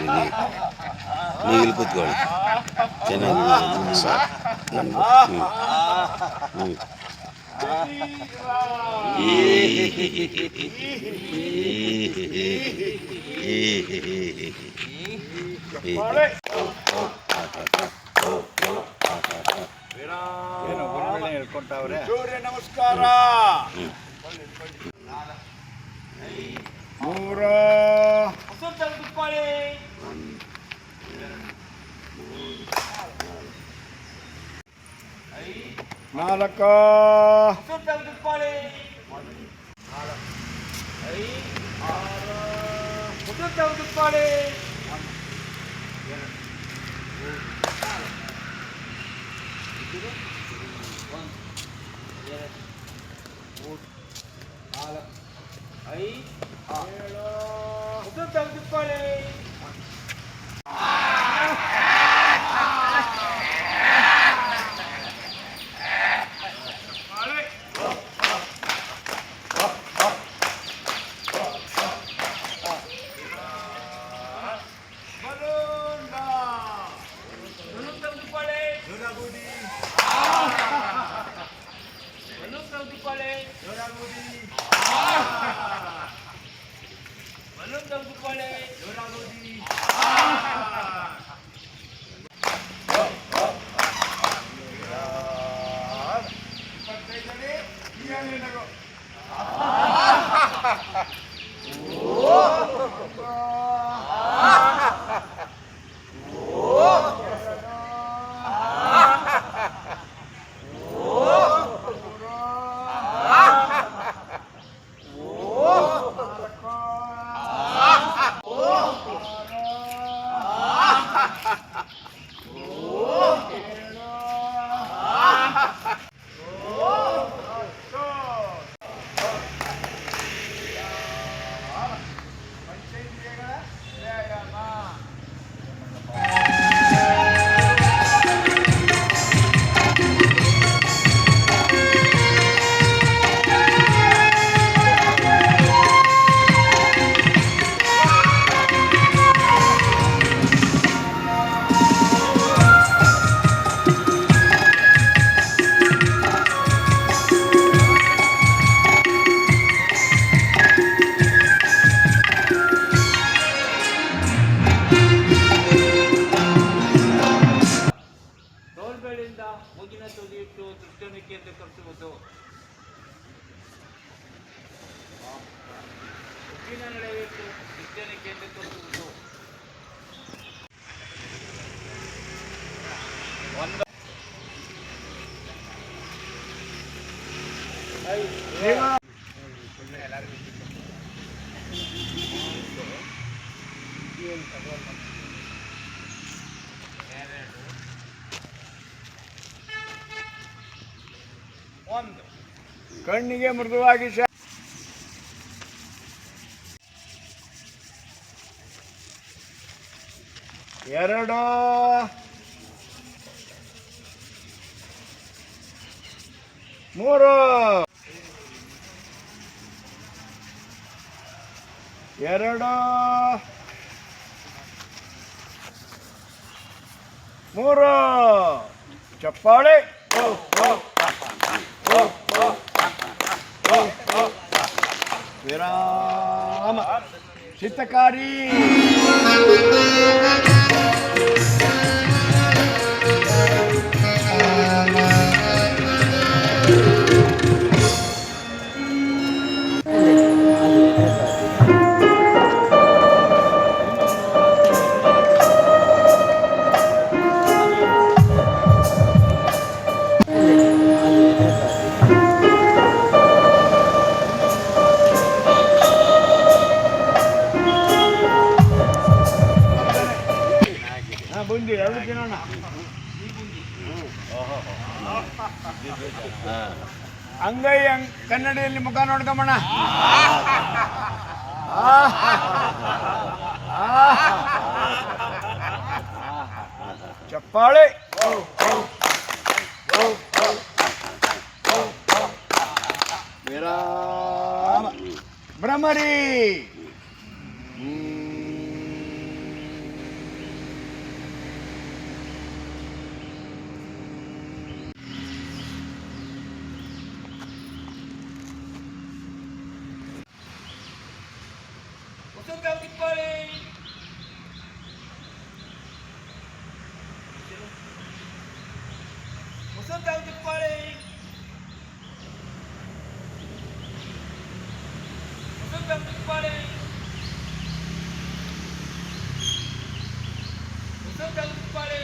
ನೀವು ಇಲ್ಲಿ ಕೂತ್ಕೊಳ್ಳಿ ಚೆನ್ನಾಗಿ ಸಾಕು ಸೂರ್ಯ ನಮಸ್ಕಾರ. ಮೂರ ನಾಲ್ಕ ಮೂಗಿನ ತುದಿಯಿಟ್ಟು ದೃಷ್ಟಿಯನ್ನು ಕೇಂದ್ರೀಕರಿಸುವುದು. ಮುಗಿನ ನಡೆಯಿಟ್ಟು ದೃಷ್ಟಿಯನ್ನು ಕೇಂದ್ರೀಕರಿಸುವುದು. ಕಣ್ಣಿಗೆ ಮೃದುವಾಗಿ ಎರಡು ಮೂರು ಎರಡು ಮೂರು ಚಪ್ಪಾಳೆ. ವಿರಾಮ ಚಿತ್ತಕಾರಿ. ಬುಂದಿ ಎರಡು ತಿನ್ನೋಣ. ಅಂಗೈ ಕನ್ನಡಿಯಲ್ಲಿ ಮುಖ ನೋಡ್ಕೊಂಬಣ. ಚಪ್ಪಾಳೆ. ವಿರಾಮ ಭ್ರಮರಿ. ಉತ್ಪಳೆ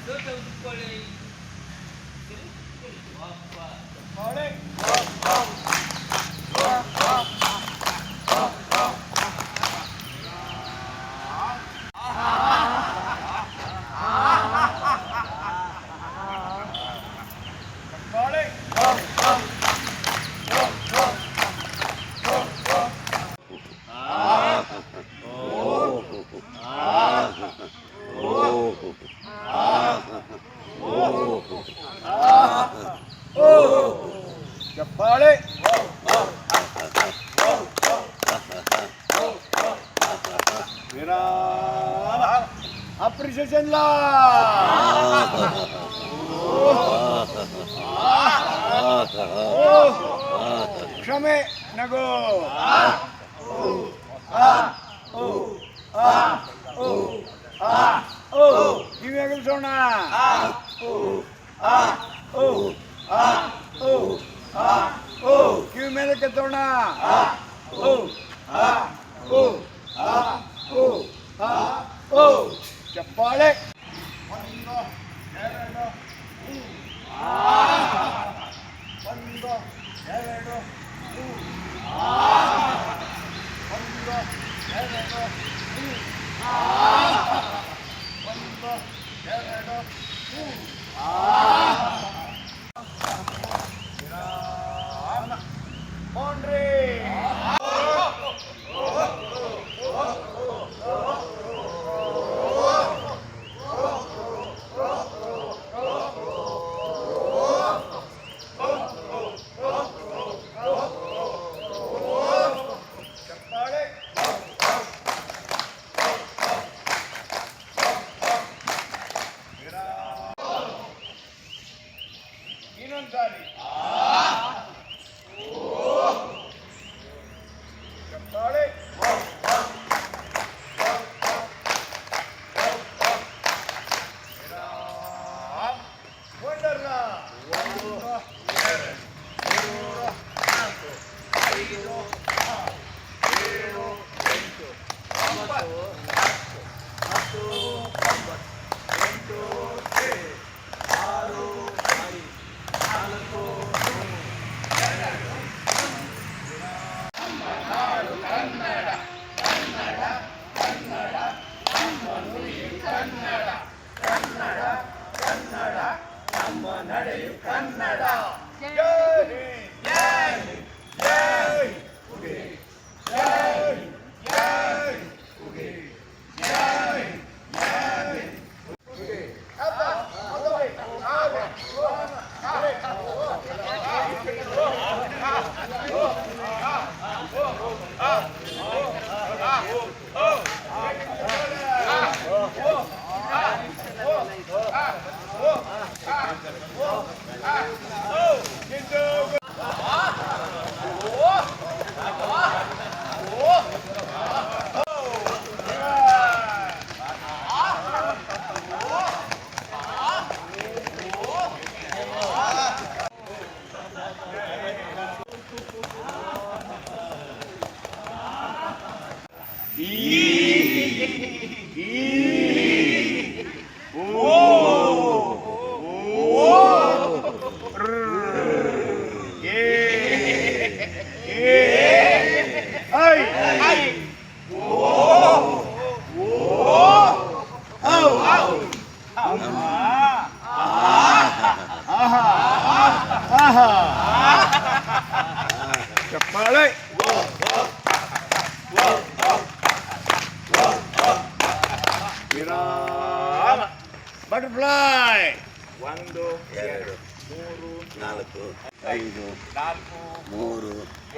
ದೊಡ್ಡ ಉತ್ಪಳೆ ಚಪ್ಪಾಳೆ ಚಪ್ಪಾಳೆ ಚಪ್ಪಾಳೆ ವಿರಾಮ ಅಪ್ರಿಸಿಯೇಷನ್ ಲಾ ಕ್ಷಮೆ ನಗು ಕಿವಿಯ ಕೆಲಸೋಣ ಕಿವಿ ಮೇಲೆ ಕೆತ್ತೋಣ ಚಪ್ಪಾಳೆ ಒಂದು ಎರಡು ಒಂದು ಎರಡು ಒಂದು ಎರಡು ಒಂದು ಎರಡು ಬೌಂಡ್ರಿ ಚಪ್ಪಾಳೆ ಇನ್ನೊಂದು ಸಾರಿ ಚಪ್ಪಾಳೆ ವಂಡರ್ಲ ಒಂದು ಎರಡು ಮೂರು ನಾಲ್ಕು ಐದು ಆರು ಏಳು ಎಂಟು ಒಂಬತ್ತು ಹತ್ತು ಒಂಬತ್ತು ಎಂಟು ಏಳು ಆರು ಐದು ನಾಲ್ಕು ಕನ್ನಡ ಚಪ್ಪಾಳೆ ವಿರಾಮ ಬಟರ್ಫ್ಲೈ ಒಂದು ಎರಡು ಮೂರು ನಾಲ್ಕು ಐದು ನಾಲ್ಕು ಮೂರು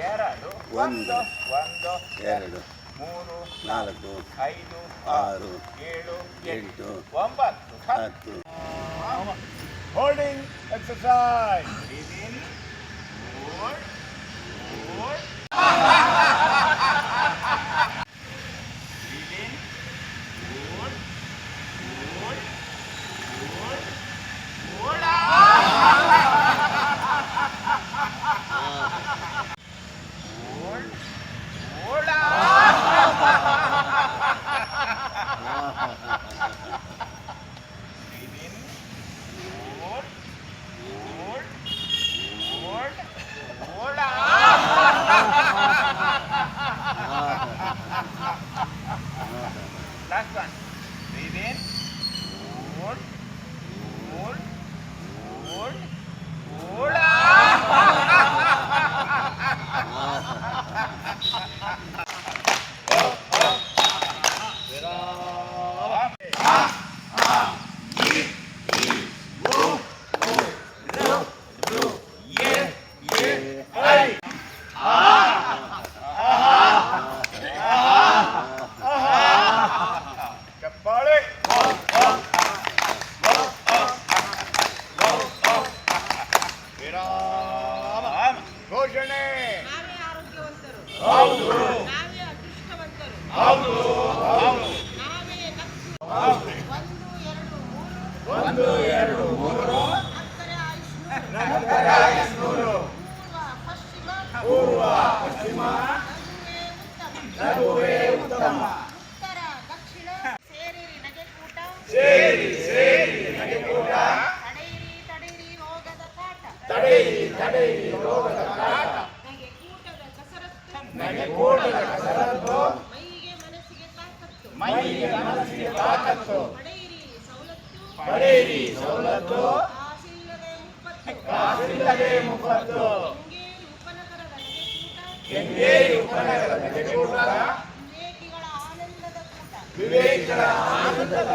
ಎರಡು ಒಂದು ಒಂದು ಎರಡು ಮೂರು ನಾಲ್ಕು ಐದು ಆರು ಏಳು ಎಂಟು ಒಂಬತ್ತು ಹತ್ತು ಹೋಲ್ಡಿಂಗ್ ಎಕ್ಸರ್ಸೈಸ್ ಚಪ್ಪಾಳೆ. ವಿರಾಮ. ಘೋಷಣೆ. ನಾವೇ ಆರೋಗ್ಯವಂತರು, ಹೌದು ನಾವೇ ಅದೃಷ್ಟವಂತರು, ಹೌದು ಹೌದು. ನಾವೇ ನಕ್ಕು. ಹೌದು. 1 2 3 ಅಕ್ಕರೆ ಆಯುಷ್ನೂರು, ಪೂರ್ವ ಪಶ್ಚಿಮ ನಗುವೇ ಉತ್ತಮ, ಉತ್ತರ ದಕ್ಷಿಣ ಸೇರಿರಿ ನಗೆಕೂಟ, ತಡೆಯಿರಿ ರೋಗದ ಕಾಟ, ನಗೆಕೂಟದ ಕಸರತ್ತು, ಮೈಗೆ ಮನಸ್ಸಿಗೆ ತಾಕತ್ತು, ಪಡೆಯಿರಿ ಸವಲತ್ತು, ಕಾಸಿಲ್ಲದೆ ಮುಪ್ಪತ್ತು, ಕೆಂಗೇರಿ ಉಪನಗರದ ನಗೆಕೂಟ, ವಿವೇಕಿಗಳ ಆನಂದದ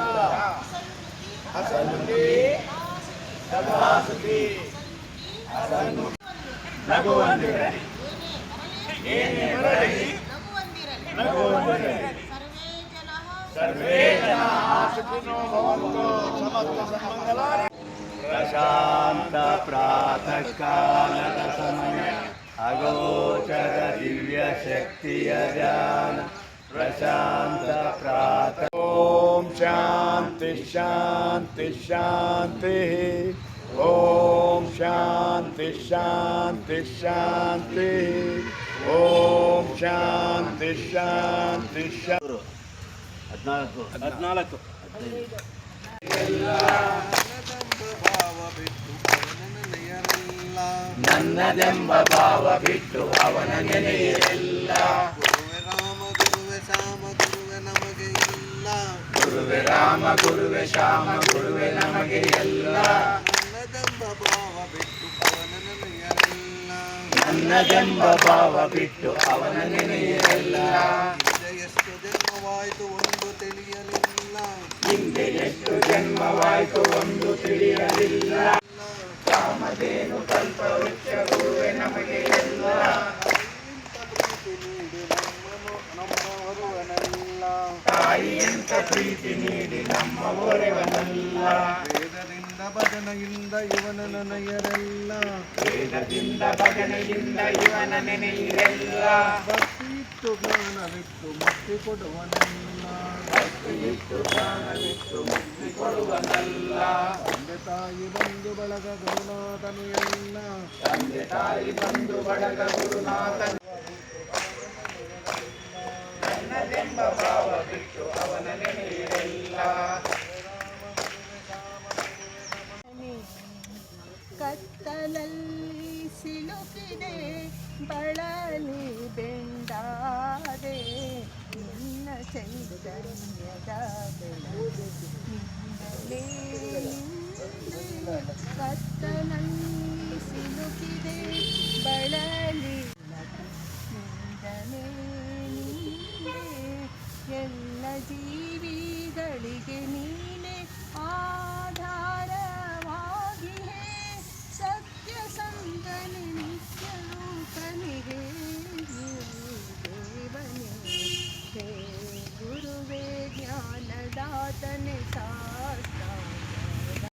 ಹಸನ್ಮುಖಿ, ಸದಾಸುಖಿ, ನಗುವಂದಿರಲಿ, ಏನೇ ಬರಲಿ ನಗುವಂದಿರಲಿ. ಸರ್ವೇ ಜನಾಃ ಸುಖಿನೋ ಭವಂತು, ಸಮಸ್ತ ಸನ್ಮಂಗಲಾನಿ. ಪ್ರಶಾಂತ ಪ್ರಾತಃ ಕಾಲದ ಸಮಯ, ಅಗೋಚರ ದಿವ್ಯ ಶಕ್ತಿಯ ಧ್ಯಾನ, ಪ್ರಶಾಂತ ಪ್ರಾತಃ. ಓಂ ಶಾಂತಿ ಶಾಂತಿ ಶಾಂತಿ, ಓಂ ಶಾಂತಿ ಶಾಂತಿ ಶಾಂತಿ, ಓಂ ಶಾಂತಿ ಶಾಂತಿ ಶಾಂತಿ. 14 ನನ್ನದೆಂಬ ಭಾವ ಬಿಟ್ಟು ಅವನ ನೆನೆಯಿರಲ್ಲ, ಗುರುವೆ ರಾಮ ಗುರುವೆ ಶ್ಯಾಮ ಗುರುವೆ ನಮಗೆ ಎಲ್ಲ, ನನ್ನದೆಂಬ ಭಾವ ಬಿಟ್ಟು ಅವನ ನೆನೆಯಿರಲ್ಲ. ಎಷ್ಟು ಜನ್ಮವಾಯಿತು ಒಂದು ತಿಳಿಯಲಿಲ್ಲ, ಹಿಂದೆ ಎಷ್ಟು ಜನ್ಮವಾಯಿತು ಒಂದು ತಿಳಿಯಲಿಲ್ಲ, ಕಾಮಧೇನು ಕಲ್ಪವೃಕ್ಷ ಗುರುವೆ ನಮಗೆ ಎಲ್ಲ, ತಾಯಿಯಂತ ಪ್ರೀತಿ ನೀಡಿ ನಮ್ಮ ಹೊರೆವನಲ್ಲ, ವೇದದಿಂದ ಭಜನೆಯಿಂದ ಇವನ ನನಯರೆಲ್ಲ, ವೇದದಿಂದ ಭಜನೆಯಿಂದ ಇವನ ನೆನೆಯಿರೆಲ್ಲ, ಭಕ್ತಿಯಿಟ್ಟು ಜ್ಞಾನವಿಟ್ಟು ಮುಕ್ತಿ ಕೊಡುವನಲ್ಲ, ಭಕ್ತಿಯಿಟ್ಟು ಜ್ಞಾನವಿಟ್ಟು ಮುಕ್ತಿ ಕೊಡುವನಲ್ಲ, ತಂದೆ ತಾಯಿ ಬಂಧು ಬಳಗ ಗುರುನಾಥನು ಎಲ್ಲ, ತಂದೆ ತಾಯಿ ಬಂಧು ಬಳಗ ಗುರುನಾಥನು. ನನ್ನದೆಂಬ ಭಾವ ಬಿಟ್ಟು ಅವನ ನೆನೆಯಿರಲ್ಲ. ಕತ್ತಲಲ್ಲಿ ಸಿಲುಕಿದೆ ಬಳಲಿ ಬೆಂಡಾದೆ, ನಿನ್ನ ಚೈತನ್ಯದ ಬೆಳಗಿನಿಂದಲೇ ಕತ್ತಲಲ್ಲಿ ಸಿಲುಕಿದೆ ಬಳಲಿ ನಿಂದಲೇ ನಿಂದೆ, ಎಲ್ಲ ಜೀವಿಗಳಿಗೆ ನೀನೆ ಆಧಾರವಾಗಿ, ಸತ್ಯ ಸಂಗನೆ ನಿತ್ಯ ರೂಪನಿಗೆ ದೇವನೇ, ಹೇ ಗುರುವೇ ಜ್ಞಾನದಾತನೆ ಸಾ